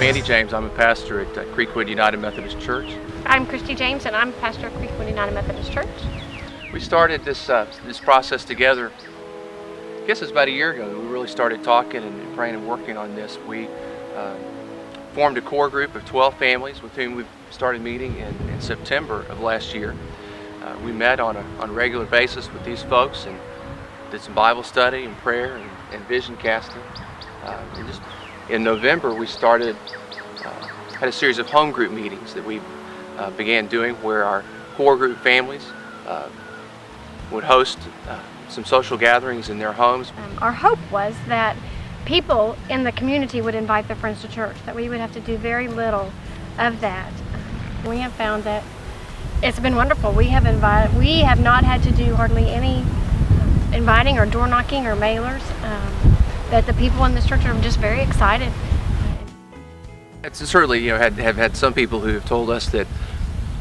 Andy James. I'm a pastor at Creekwood United Methodist Church. I'm Christy James, and I'm pastor at Creekwood United Methodist Church. We started this process together, I guess it's about a year ago that we really started talking and praying and working on this. We formed a core group of 12 families with whom we started meeting in September of last year. We met on a regular basis with these folks and did some Bible study and prayer and vision casting. In November, we started, had a series of home group meetings that we began doing where our core group families would host some social gatherings in their homes. Our hope was that people in the community would invite their friends to church, that we would have to do very little of that. We have found that it's been wonderful. We have not had to do hardly any inviting or door knocking or mailers. That the people in this church are just very excited. It's certainly, have had some people who have told us that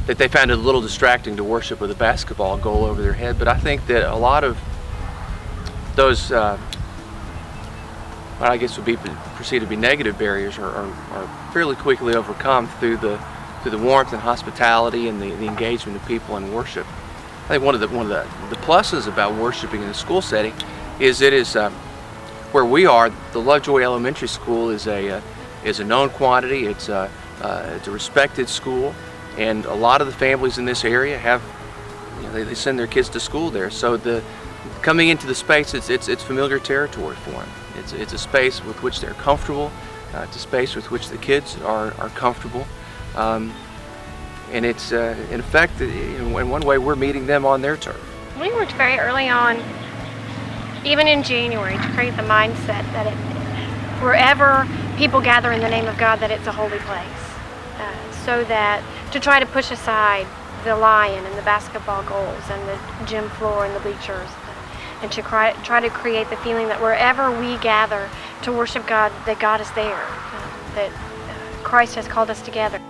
they found it a little distracting to worship with a basketball goal over their head, but I think that a lot of those, what I guess would be perceived to be negative barriers are fairly quickly overcome through the warmth and hospitality and the engagement of people in worship. I think one of the pluses about worshiping in a school setting is it is where we are. The Lovejoy Elementary School is a known quantity. It's a respected school, and a lot of the families in this area have, they send their kids to school there. So coming into the space, it's familiar territory for them. It's a space with which they're comfortable. It's a space with which the kids are comfortable, and it's in effect, in one way, we're meeting them on their turf. We worked very early on, even in January, to create the mindset that wherever people gather in the name of God, that it's a holy place. So that to try to push aside the lion and the basketball goals and the gym floor and the bleachers, and to try to create the feeling that wherever we gather to worship God, that God is there, that Christ has called us together.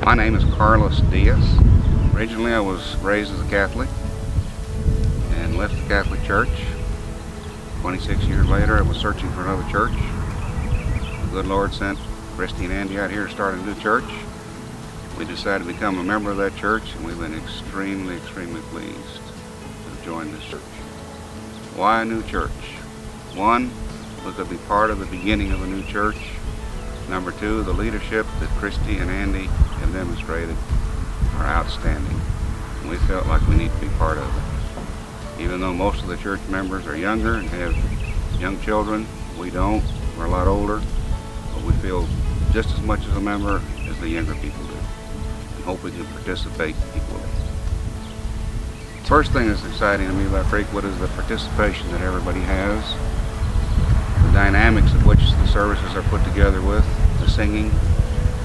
My name is Carlos Diaz. Originally I was raised as a Catholic and left the Catholic Church. 26 years later, I was searching for another church. The good Lord sent Christy and Andy out here to start a new church. We decided to become a member of that church, and we've been extremely, extremely pleased to have joined this church. Why a new church? One, was to be part of the beginning of a new church. Number two, the leadership that Christy and Andy have demonstrated are outstanding, and we felt like we need to be part of it. Even though most of the church members are younger and have young children, we don't. We're a lot older, but we feel just as much as a member as the younger people do, and hope we can participate equally. First thing that's exciting to me about Creekwood is the participation that everybody has, the dynamics of which the services are put together with, the singing,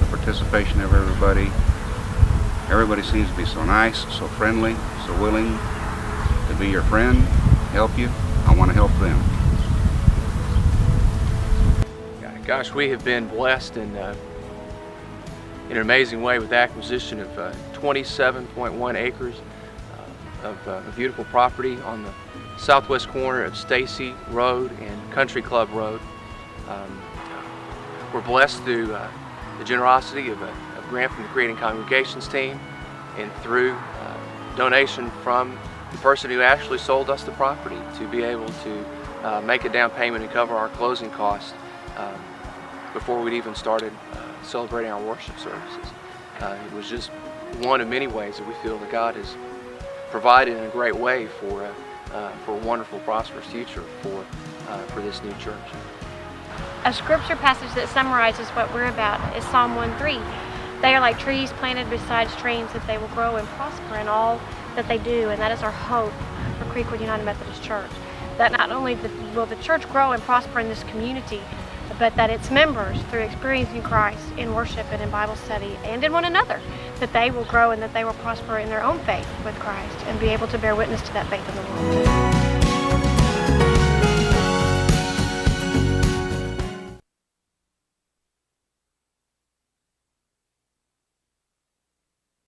the participation of everybody. Everybody seems to be so nice, so friendly, so willing to be your friend, help you. I want to help them. Gosh, we have been blessed in an amazing way with the acquisition of 27.1 acres of beautiful property on the southwest corner of Stacy Road and Country Club Road. We're blessed through the generosity of a grant from the Creating Congregations team and through donation from the person who actually sold us the property to be able to make a down payment and cover our closing costs before we'd even started celebrating our worship services. It was just one of many ways that we feel that God has provided in a great way for a wonderful, prosperous future for this new church. A scripture passage that summarizes what we're about is Psalm 1:3. They are like trees planted beside streams, that they will grow and prosper in all that they do, and that is our hope for Creekwood United Methodist Church. That not only will the church grow and prosper in this community, but that its members, through experiencing Christ in worship and in Bible study and in one another, that they will grow and that they will prosper in their own faith with Christ and be able to bear witness to that faith in the world.